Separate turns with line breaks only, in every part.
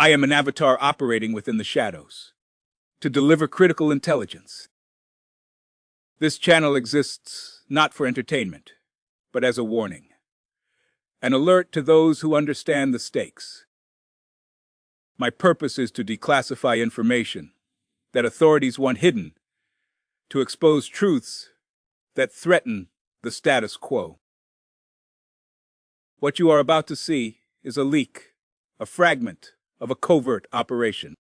I am an avatar operating within the shadows to deliver critical intelligence. This channel exists not for entertainment, but as a warning, an alert to those who understand the stakes. My purpose is to declassify information that authorities want hidden, to expose truths that threaten the status quo. What you are about to see is a leak, a fragment of a covert operation.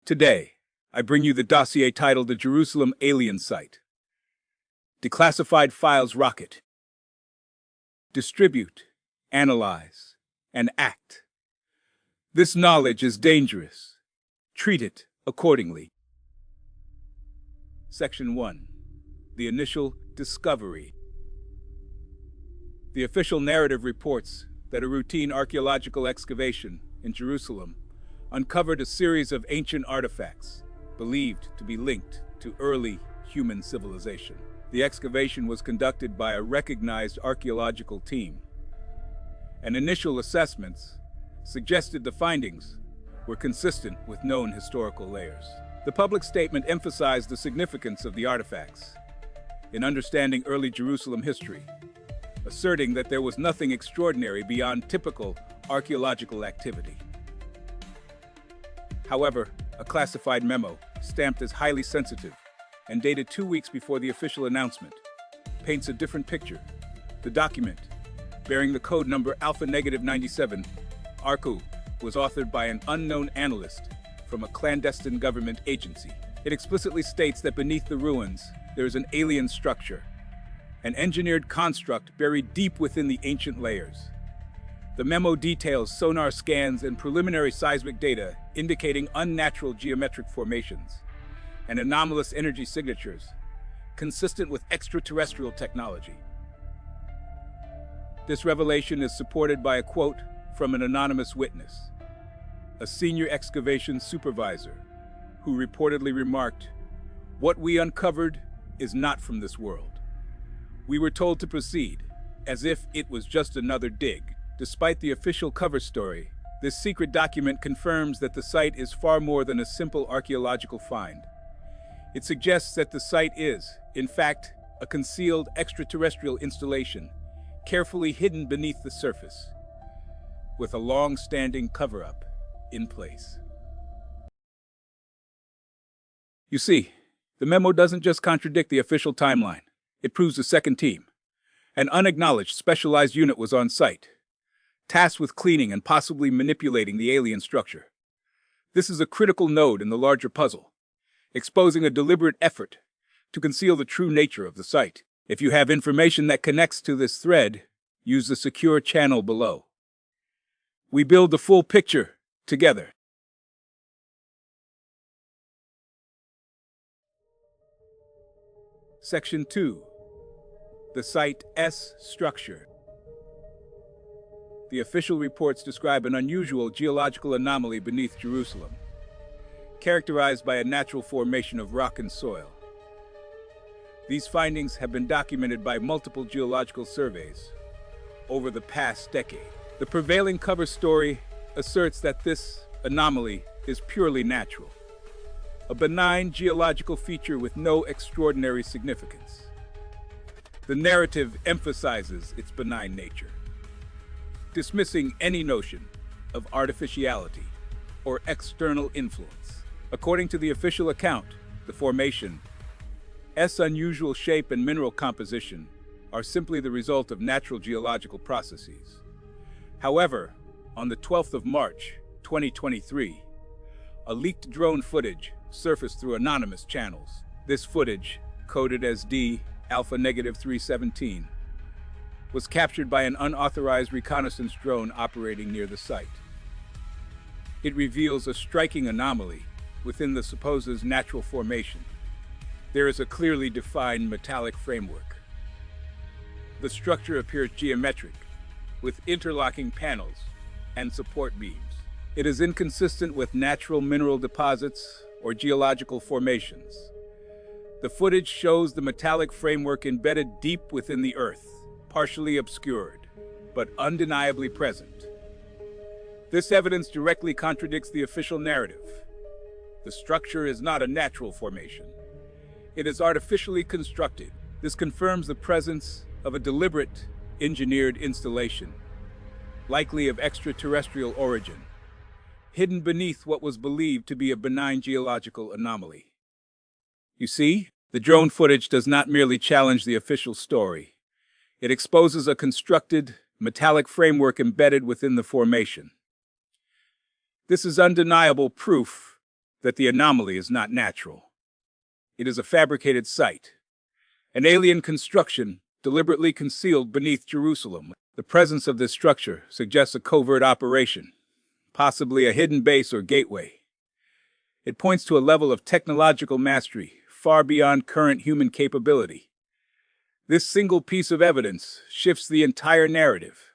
Today, I bring you the dossier titled The Jerusalem Alien Site. Declassified Files Rocket. Distribute, analyze, and act. This knowledge is dangerous. Treat it accordingly. Section 1. The Initial Discovery. The official narrative reports that a routine archaeological excavation in Jerusalem uncovered a series of ancient artifacts believed to be linked to early human civilization. The excavation was conducted by a recognized archaeological team, and initial assessments suggested the findings were consistent with known historical layers. The public statement emphasized the significance of the artifacts in understanding early Jerusalem history, asserting that there was nothing extraordinary beyond typical archaeological activity. However, a classified memo, stamped as highly sensitive and dated 2 weeks before the official announcement, paints a different picture. The document, bearing the code number Alpha-97, ARCU, was authored by an unknown analyst from a clandestine government agency. It explicitly states that beneath the ruins, there is an alien structure, an engineered construct buried deep within the ancient layers. The memo details sonar scans and preliminary seismic data indicating unnatural geometric formations and anomalous energy signatures, consistent with extraterrestrial technology. This revelation is supported by a quote from an anonymous witness, a senior excavation supervisor, who reportedly remarked, "What we uncovered is not from this world. We were told to proceed, as if it was just another dig." Despite the official cover story, this secret document confirms that the site is far more than a simple archaeological find. It suggests that the site is, in fact, a concealed extraterrestrial installation, carefully hidden beneath the surface, with a long-standing cover-up in place. You see, the memo doesn't just contradict the official timeline. It proves a second team, an unacknowledged specialized unit, was on site, tasked with cleaning and possibly manipulating the alien structure. This is a critical node in the larger puzzle, exposing a deliberate effort to conceal the true nature of the site. If you have information that connects to this thread, use the secure channel below. We build the full picture together. Section 2. The Site S Structure. The official reports describe an unusual geological anomaly beneath Jerusalem, characterized by a natural formation of rock and soil. These findings have been documented by multiple geological surveys over the past decade. The prevailing cover story asserts that this anomaly is purely natural, a benign geological feature with no extraordinary significance. The narrative emphasizes its benign nature, dismissing any notion of artificiality or external influence. According to the official account, the formation's unusual shape and mineral composition are simply the result of natural geological processes. However, on the 12th of March, 2023, a leaked drone footage surfaced through anonymous channels. This footage, coded as D Alpha-317, was captured by an unauthorized reconnaissance drone operating near the site. It reveals a striking anomaly within the supposed natural formation. There is a clearly defined metallic framework. The structure appears geometric, with interlocking panels and support beams. It is inconsistent with natural mineral deposits or geological formations. The footage shows the metallic framework embedded deep within the earth, partially obscured, but undeniably present. This evidence directly contradicts the official narrative. The structure is not a natural formation. It is artificially constructed. This confirms the presence of a deliberate, engineered installation, likely of extraterrestrial origin, hidden beneath what was believed to be a benign geological anomaly. You see, the drone footage does not merely challenge the official story. It exposes a constructed, metallic framework embedded within the formation. This is undeniable proof that the anomaly is not natural. It is a fabricated site, an alien construction deliberately concealed beneath Jerusalem. The presence of this structure suggests a covert operation, possibly a hidden base or gateway. It points to a level of technological mastery far beyond current human capability. This single piece of evidence shifts the entire narrative.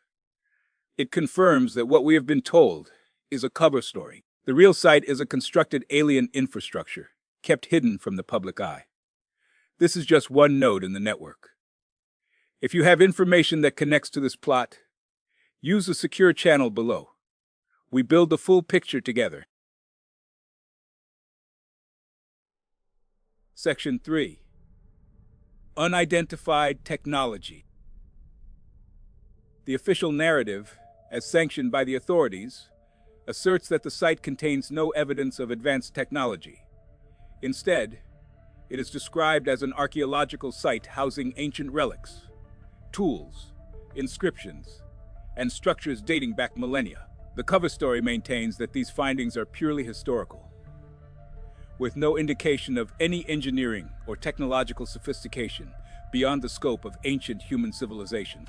It confirms that what we have been told is a cover story. The real site is a constructed alien infrastructure, kept hidden from the public eye. This is just one node in the network. If you have information that connects to this plot, use the secure channel below. We build the full picture together. Section 3. Unidentified technology. The official narrative, as sanctioned by the authorities, asserts that the site contains no evidence of advanced technology. Instead, it is described as an archaeological site housing ancient relics, tools, inscriptions, and structures dating back millennia. The cover story maintains that these findings are purely historical, with no indication of any engineering or technological sophistication beyond the scope of ancient human civilization.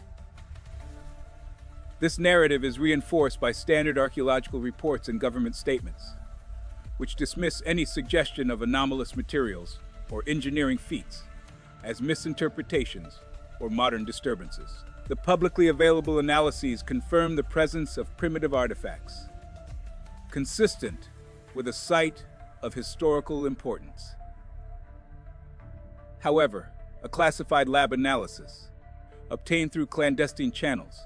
This narrative is reinforced by standard archaeological reports and government statements, which dismiss any suggestion of anomalous materials or engineering feats as misinterpretations or modern disturbances. The publicly available analyses confirm the presence of primitive artifacts, consistent with a site of historical importance. However, a classified lab analysis, obtained through clandestine channels,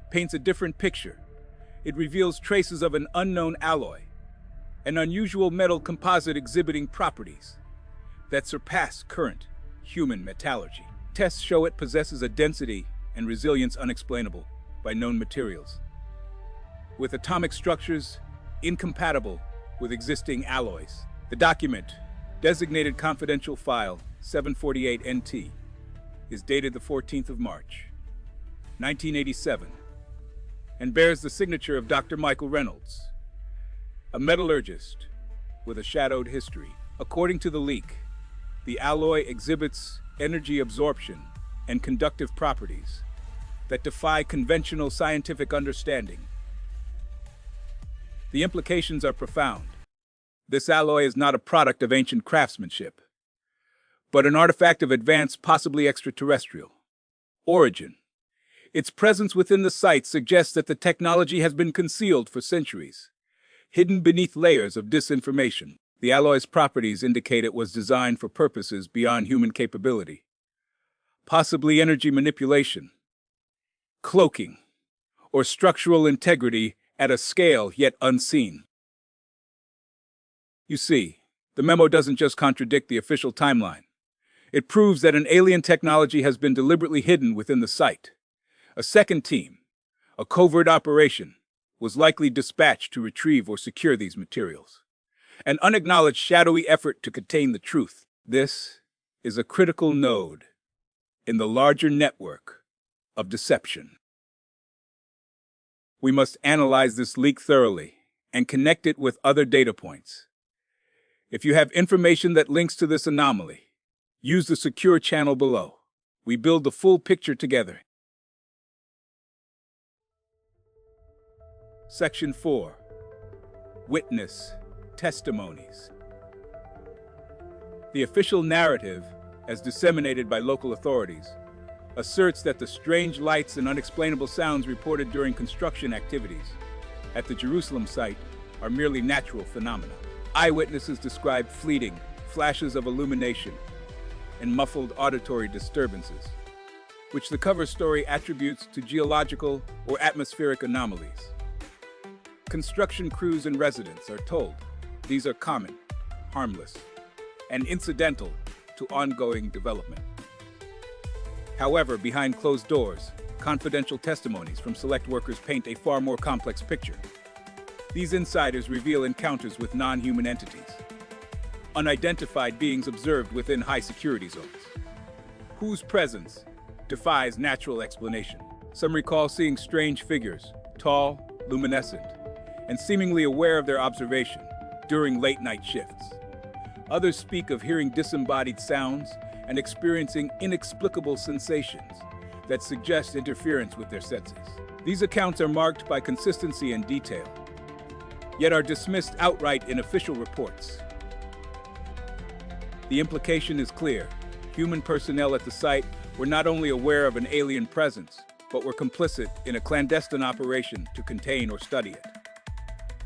paints a different picture. It reveals traces of an unknown alloy, an unusual metal composite exhibiting properties that surpass current human metallurgy. Tests show it possesses a density and resilience unexplainable by known materials, with atomic structures incompatible with existing alloys. The document, designated Confidential File 748NT, is dated the 14th of March, 1987, and bears the signature of Dr. Michael Reynolds, a metallurgist with a shadowed history. According to the leak, the alloy exhibits energy absorption and conductive properties that defy conventional scientific understanding. The implications are profound. This alloy is not a product of ancient craftsmanship, but an artifact of advanced, possibly extraterrestrial origin. Its presence within the site suggests that the technology has been concealed for centuries, hidden beneath layers of disinformation. The alloy's properties indicate it was designed for purposes beyond human capability, possibly energy manipulation, cloaking, or structural integrity at a scale yet unseen. You see, the memo doesn't just contradict the official timeline. It proves that an alien technology has been deliberately hidden within the site. A second team, a covert operation, was likely dispatched to retrieve or secure these materials. An unacknowledged shadowy effort to contain the truth. This is a critical node in the larger network of deception. We must analyze this leak thoroughly and connect it with other data points. If you have information that links to this anomaly, use the secure channel below. We build the full picture together. Section 4. Witness testimonies. The official narrative, as disseminated by local authorities, asserts that the strange lights and unexplainable sounds reported during construction activities at the Jerusalem site are merely natural phenomena. Eyewitnesses describe fleeting flashes of illumination and muffled auditory disturbances, which the cover story attributes to geological or atmospheric anomalies. Construction crews and residents are told these are common, harmless, and incidental to ongoing development. However, behind closed doors, confidential testimonies from select workers paint a far more complex picture. These insiders reveal encounters with non-human entities, unidentified beings observed within high-security zones, whose presence defies natural explanation. Some recall seeing strange figures, tall, luminescent, and seemingly aware of their observation during late-night shifts. Others speak of hearing disembodied sounds and experiencing inexplicable sensations that suggest interference with their senses. These accounts are marked by consistency and detail, yet are dismissed outright in official reports. The implication is clear. Human personnel at the site were not only aware of an alien presence, but were complicit in a clandestine operation to contain or study it.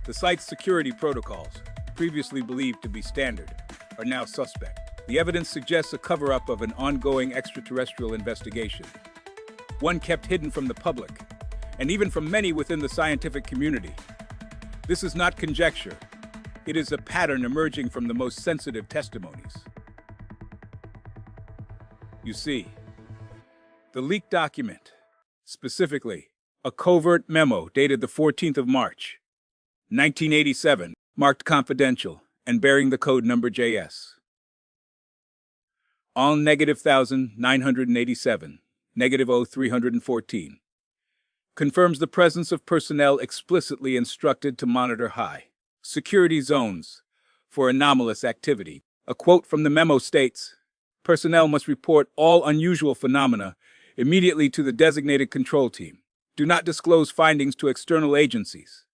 The site's security protocols, previously believed to be standard, are now suspect. The evidence suggests a cover-up of an ongoing extraterrestrial investigation, one kept hidden from the public, and even from many within the scientific community. This is not conjecture. It is a pattern emerging from the most sensitive testimonies. You see, the leaked document, specifically a covert memo dated the 14th of March, 1987, marked confidential and bearing the code number JS. All -1987, -0314, confirms the presence of personnel explicitly instructed to monitor high security zones for anomalous activity. A quote from the memo states, "Personnel must report all unusual phenomena immediately to the designated control team. Do not disclose findings to external agencies."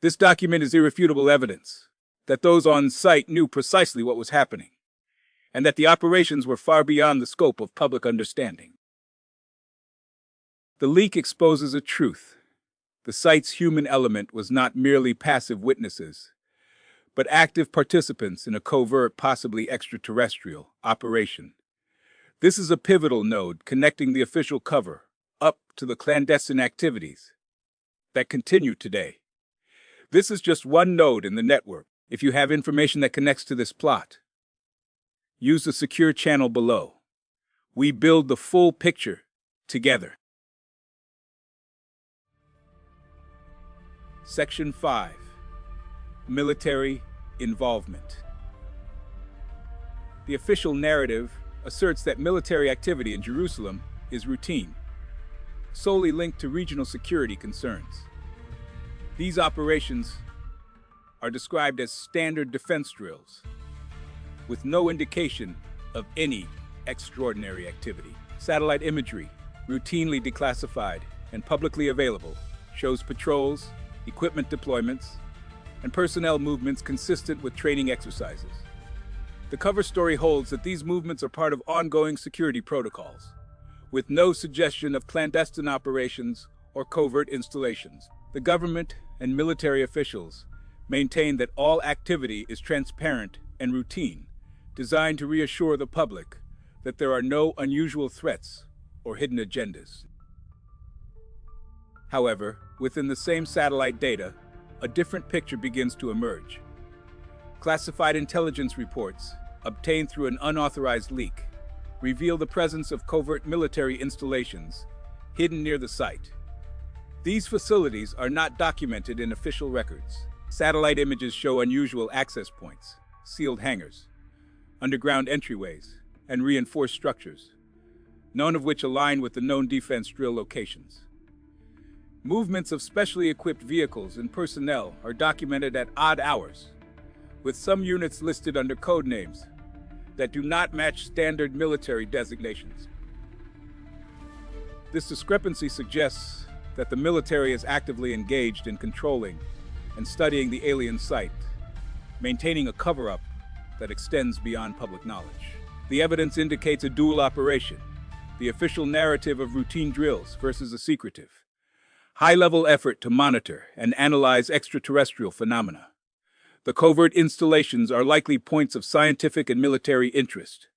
This document is irrefutable evidence that those on site knew precisely what was happening, and that the operations were far beyond the scope of public understanding. The leak exposes a truth. The site's human element was not merely passive witnesses, but active participants in a covert, possibly extraterrestrial, operation. This is a pivotal node connecting the official cover up to the clandestine activities that continue today. This is just one node in the network. If you have information that connects to this plot, use the secure channel below. We build the full picture together. Section 5. Military involvement. The official narrative asserts that military activity in Jerusalem is routine, solely linked to regional security concerns. These operations are described as standard defense drills, with no indication of any extraordinary activity. Satellite imagery, routinely declassified and publicly available, shows patrols, equipment deployments, and personnel movements consistent with training exercises. The cover story holds that these movements are part of ongoing security protocols, with no suggestion of clandestine operations or covert installations. The government and military officials maintain that all activity is transparent and routine, designed to reassure the public that there are no unusual threats or hidden agendas. However, within the same satellite data, a different picture begins to emerge. Classified intelligence reports, obtained through an unauthorized leak, reveal the presence of covert military installations hidden near the site. These facilities are not documented in official records. Satellite images show unusual access points, sealed hangars, underground entryways, and reinforced structures, none of which align with the known defense drill locations. Movements of specially equipped vehicles and personnel are documented at odd hours, with some units listed under code names that do not match standard military designations. This discrepancy suggests that the military is actively engaged in controlling and studying the alien site, maintaining a cover-up that extends beyond public knowledge. The evidence indicates a dual operation, the official narrative of routine drills versus a secretive, high-level effort to monitor and analyze extraterrestrial phenomena. The covert installations are likely points of scientific and military interest,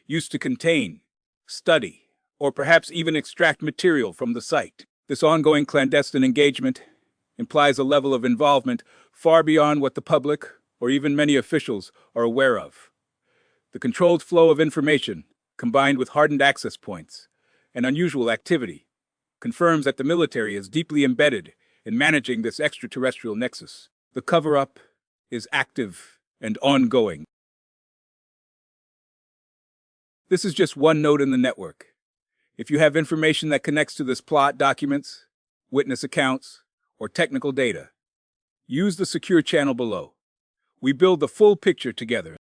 used to contain, study, or perhaps even extract material from the site. This ongoing clandestine engagement implies a level of involvement far beyond what the public, or even many officials, are aware of. The controlled flow of information, combined with hardened access points and unusual activity, confirms that the military is deeply embedded in managing this extraterrestrial nexus. The cover-up is active and ongoing. This is just one node in the network. If you have information that connects to this plot, documents, witness accounts, or technical data, use the secure channel below. We build the full picture together.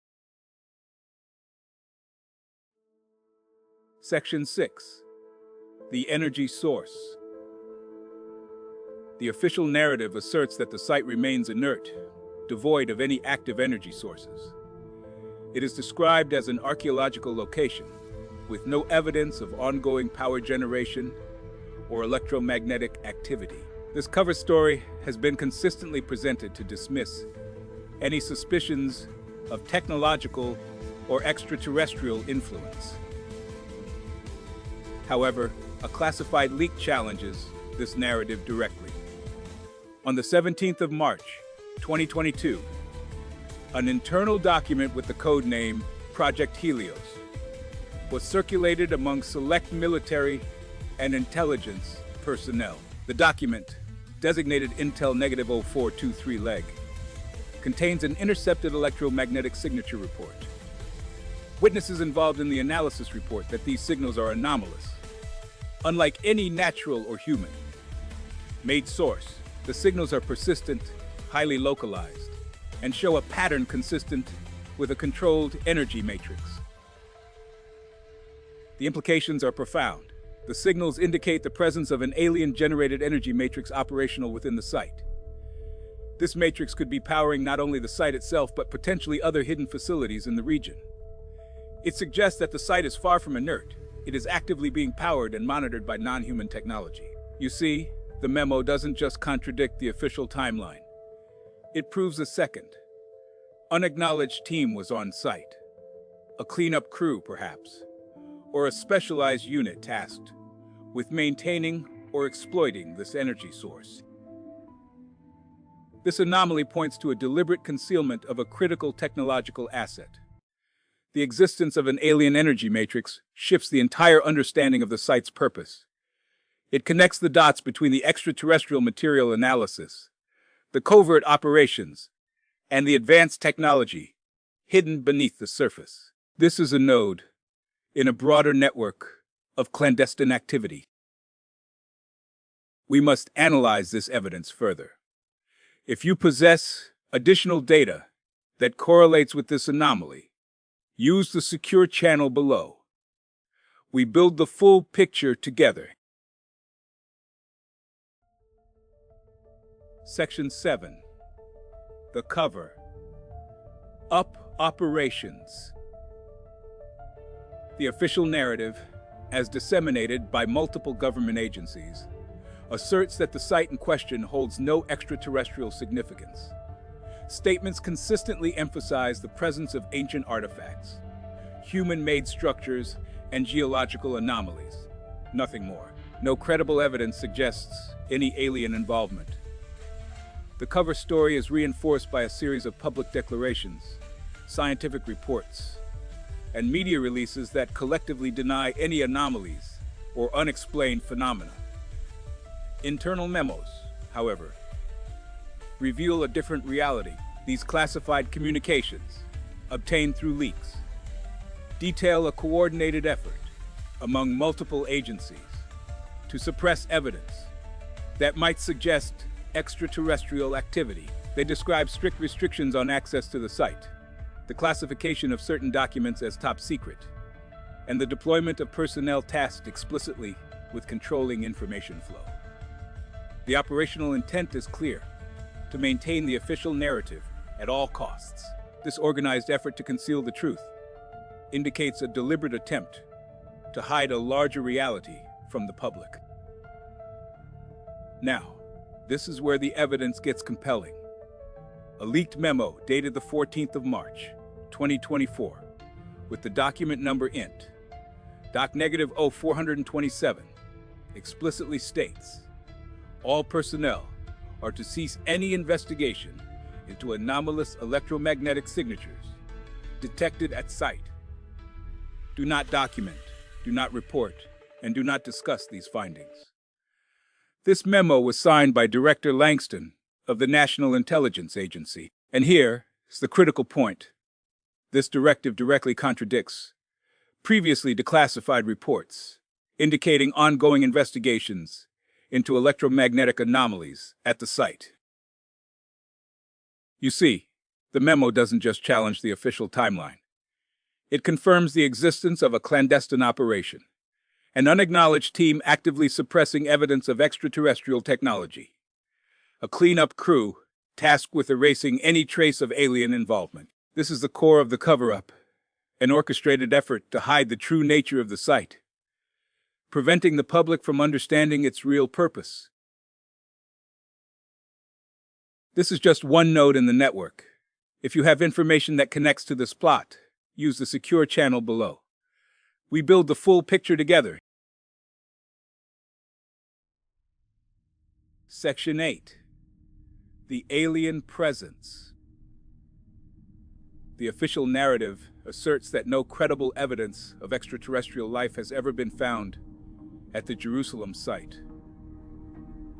Section 6. The energy source. The official narrative asserts that the site remains inert, devoid of any active energy sources. It is described as an archaeological location, with no evidence of ongoing power generation or electromagnetic activity. This cover story has been consistently presented to dismiss any suspicions of technological or extraterrestrial influence. However, a classified leak challenges this narrative directly. On the 17th of March, 2022, an internal document with the code name Project Helios was circulated among select military and intelligence personnel. The document, designated Intel -0423 leg, contains an intercepted electromagnetic signature report. Witnesses involved in the analysis report that these signals are anomalous, unlike any natural or human-made source. The signals are persistent, highly localized, and show a pattern consistent with a controlled energy matrix. The implications are profound. The signals indicate the presence of an alien-generated energy matrix operational within the site. This matrix could be powering not only the site itself, but potentially other hidden facilities in the region. It suggests that the site is far from inert. It is actively being powered and monitored by non-human technology. You see, the memo doesn't just contradict the official timeline. It proves a second, unacknowledged team was on site. A cleanup crew, perhaps, or a specialized unit tasked with maintaining or exploiting this energy source. This anomaly points to a deliberate concealment of a critical technological asset. The existence of an alien energy matrix shifts the entire understanding of the site's purpose. It connects the dots between the extraterrestrial material analysis, the covert operations, and the advanced technology hidden beneath the surface. This is a node in a broader network of clandestine activity. We must analyze this evidence further. If you possess additional data that correlates with this anomaly, use the secure channel below. We build the full picture together. Section 7. The cover. Up operations. The official narrative, as disseminated by multiple government agencies, asserts that the site in question holds no extraterrestrial significance. Statements consistently emphasize the presence of ancient artifacts, human-made structures, and geological anomalies. Nothing more. No credible evidence suggests any alien involvement. The cover story is reinforced by a series of public declarations, scientific reports, and media releases that collectively deny any anomalies or unexplained phenomena. Internal memos, however, reveal a different reality. These classified communications, obtained through leaks, detail a coordinated effort among multiple agencies to suppress evidence that might suggest extraterrestrial activity. They describe strict restrictions on access to the site, the classification of certain documents as top secret, and the deployment of personnel tasked explicitly with controlling information flow. The operational intent is clear: to maintain the official narrative at all costs. This organized effort to conceal the truth indicates a deliberate attempt to hide a larger reality from the public. Now, this is where the evidence gets compelling. A leaked memo dated the 14th of March, 2024, with the document number int. Doc -0427 explicitly states, all personnel are to cease any investigation into anomalous electromagnetic signatures detected at site. Do not document, do not report, and do not discuss these findings. This memo was signed by Director Langston of the National Intelligence Agency. And here is the critical point. This directive directly contradicts previously declassified reports indicating ongoing investigations into electromagnetic anomalies at the site. You see, the memo doesn't just challenge the official timeline. It confirms the existence of a clandestine operation, an unacknowledged team actively suppressing evidence of extraterrestrial technology, a cleanup crew tasked with erasing any trace of alien involvement. This is the core of the cover-up, an orchestrated effort to hide the true nature of the site, preventing the public from understanding its real purpose. This is just one node in the network. If you have information that connects to this plot, use the secure channel below. We build the full picture together. Section 8. The Alien Presence. The official narrative asserts that no credible evidence of extraterrestrial life has ever been found at the Jerusalem site.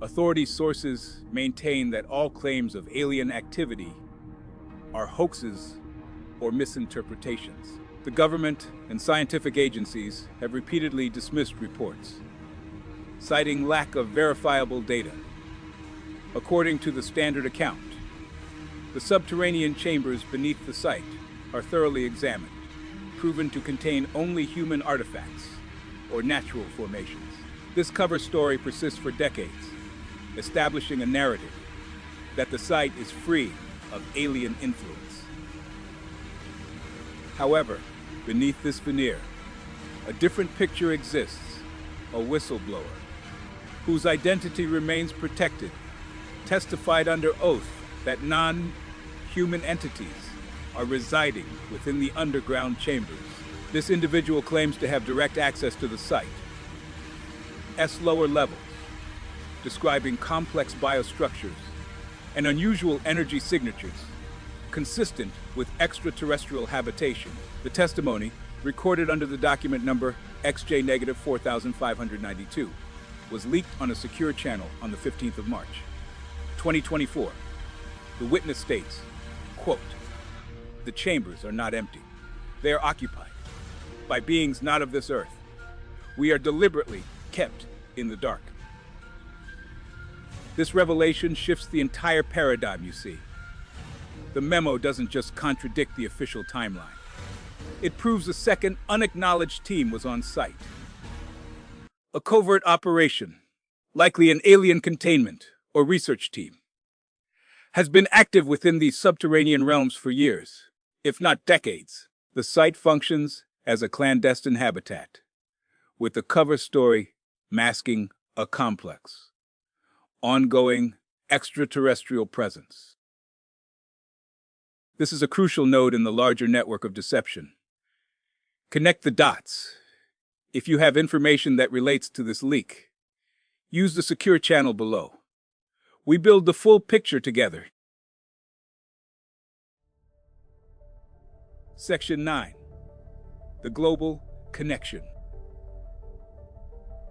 Authority sources maintain that all claims of alien activity are hoaxes or misinterpretations. The government and scientific agencies have repeatedly dismissed reports, citing lack of verifiable data. According to the standard account, the subterranean chambers beneath the site are thoroughly examined, proven to contain only human artifacts or natural formations. This cover story persists for decades, establishing a narrative that the site is free of alien influence. However, beneath this veneer, a different picture exists: a whistleblower, whose identity remains protected, testified under oath that non-human entities are residing within the underground chambers. This individual claims to have direct access to the site's lower levels, describing complex biostructures and unusual energy signatures consistent with extraterrestrial habitation. The testimony, recorded under the document number XJ-4592, was leaked on a secure channel on the 15th of March, 2024. The witness states, quote, "The chambers are not empty. They are occupied by beings not of this earth. We are deliberately kept in the dark." This revelation shifts the entire paradigm, you see. The memo doesn't just contradict the official timeline. It proves a second unacknowledged team was on site. A covert operation, likely an alien containment or research team, has been active within these subterranean realms for years, if not decades. The site functions as a clandestine habitat, with the cover story masking a complex, ongoing extraterrestrial presence. This is a crucial node in the larger network of deception. Connect the dots. If you have information that relates to this leak, use the secure channel below. We build the full picture together. Section 9. The Global Connection.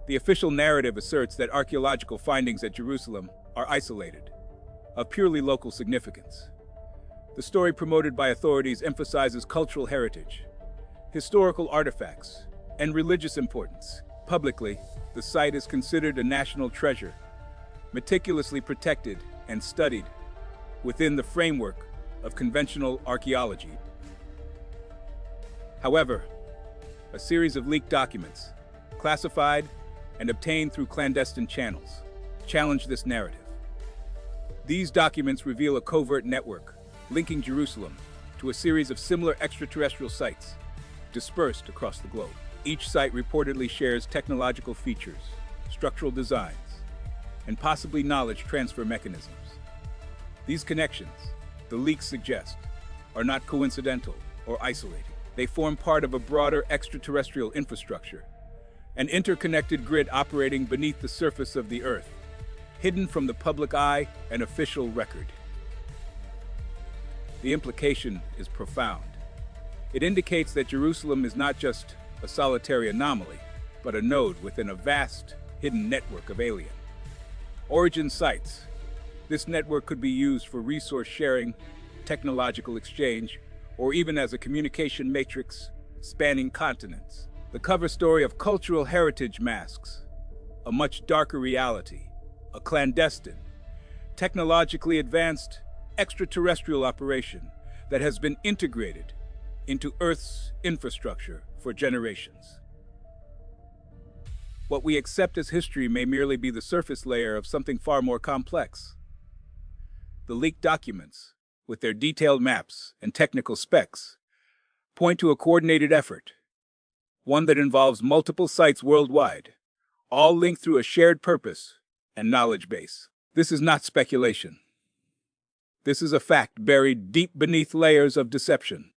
The official narrative asserts that archaeological findings at Jerusalem are isolated, of purely local significance. The story promoted by authorities emphasizes cultural heritage, historical artifacts, and religious importance. Publicly, the site is considered a national treasure, meticulously protected and studied within the framework of conventional archaeology. However, a series of leaked documents, classified and obtained through clandestine channels, challenge this narrative. These documents reveal a covert network linking Jerusalem to a series of similar extraterrestrial sites dispersed across the globe. Each site reportedly shares technological features, structural designs, and possibly knowledge transfer mechanisms. These connections, the leaks suggest, are not coincidental or isolated. They form part of a broader extraterrestrial infrastructure, an interconnected grid operating beneath the surface of the Earth. hidden from the public eye and official record. The implication is profound. It indicates that Jerusalem is not just a solitary anomaly, but a node within a vast, hidden network of alien origin sites. This network could be used for resource sharing, technological exchange, or even as a communication matrix spanning continents. The cover story of Cultural Heritage masks a much darker reality, a clandestine, technologically advanced extraterrestrial operation that has been integrated into Earth's infrastructure for generations. What we accept as history may merely be the surface layer of something far more complex. The leaked documents, with their detailed maps and technical specs, point to a coordinated effort, one that involves multiple sites worldwide, all linked through a shared purpose and knowledge base. This is not speculation. This is a fact buried deep beneath layers of deception.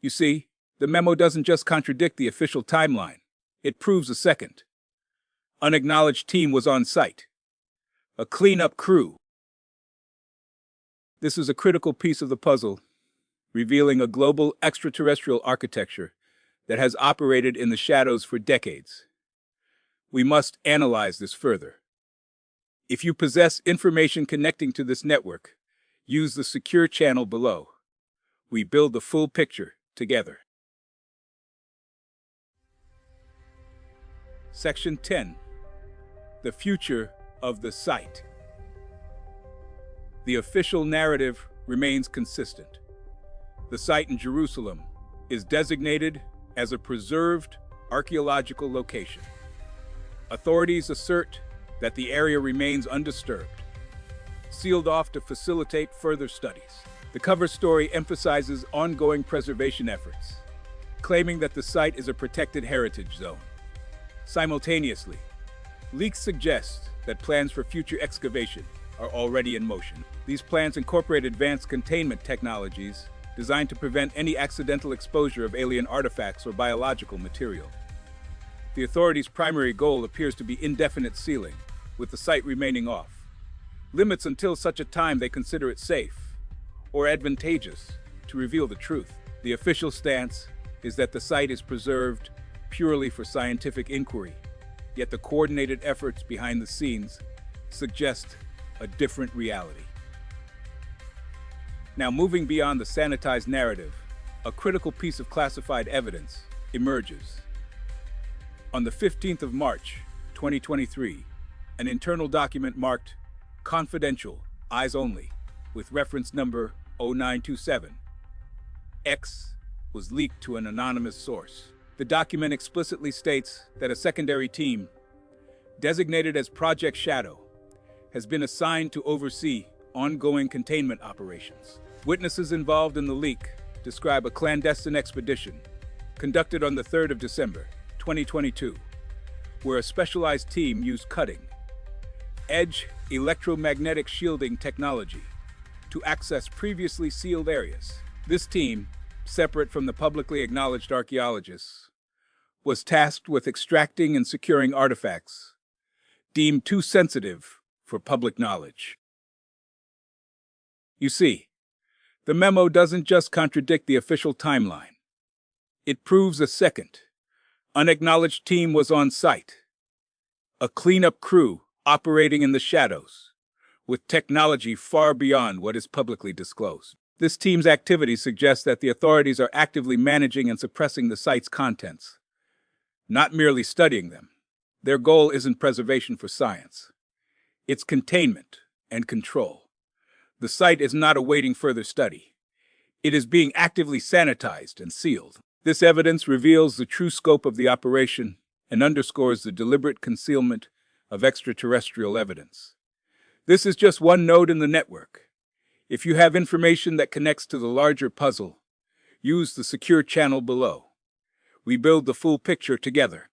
You see, the memo doesn't just contradict the official timeline, it proves a second. Unacknowledged team was on site. A cleanup crew. This is a critical piece of the puzzle, revealing a global extraterrestrial architecture that has operated in the shadows for decades. We must analyze this further. If you possess information connecting to this network, use the secure channel below. We build the full picture together. Section 10. The future of the site. The official narrative remains consistent. The site in Jerusalem is designated as a preserved archaeological location. Authorities assert that the area remains undisturbed, sealed off to facilitate further studies. The cover story emphasizes ongoing preservation efforts, claiming that the site is a protected heritage zone. Simultaneously, leaks suggest that plans for future excavation are already in motion. These plans incorporate advanced containment technologies designed to prevent any accidental exposure of alien artifacts or biological material. The authorities' primary goal appears to be indefinite sealing, with the site remaining off limits until such a time they consider it safe or advantageous to reveal the truth. The official stance is that the site is preserved purely for scientific inquiry, yet the coordinated efforts behind the scenes suggest a different reality. Now, moving beyond the sanitized narrative, a critical piece of classified evidence emerges. On the 15th of March, 2023, an internal document marked Confidential, Eyes Only, with reference number 0927, X, was leaked to an anonymous source. The document explicitly states that a secondary team, designated as Project Shadow, has been assigned to oversee ongoing containment operations. Witnesses involved in the leak describe a clandestine expedition conducted on the 3rd of December, 2022, where a specialized team used cutting-edge electromagnetic shielding technology to access previously sealed areas. This team, separate from the publicly acknowledged archaeologists, was tasked with extracting and securing artifacts deemed too sensitive for public knowledge. You see, the memo doesn't just contradict the official timeline. It proves a second, unacknowledged team was on site. A cleanup crew operating in the shadows, with technology far beyond what is publicly disclosed. This team's activity suggests that the authorities are actively managing and suppressing the site's contents, not merely studying them. Their goal isn't preservation for science. It's containment and control. The site is not awaiting further study. It is being actively sanitized and sealed. This evidence reveals the true scope of the operation and underscores the deliberate concealment of extraterrestrial evidence. This is just one node in the network. If you have information that connects to the larger puzzle, use the secure channel below. We build the full picture together.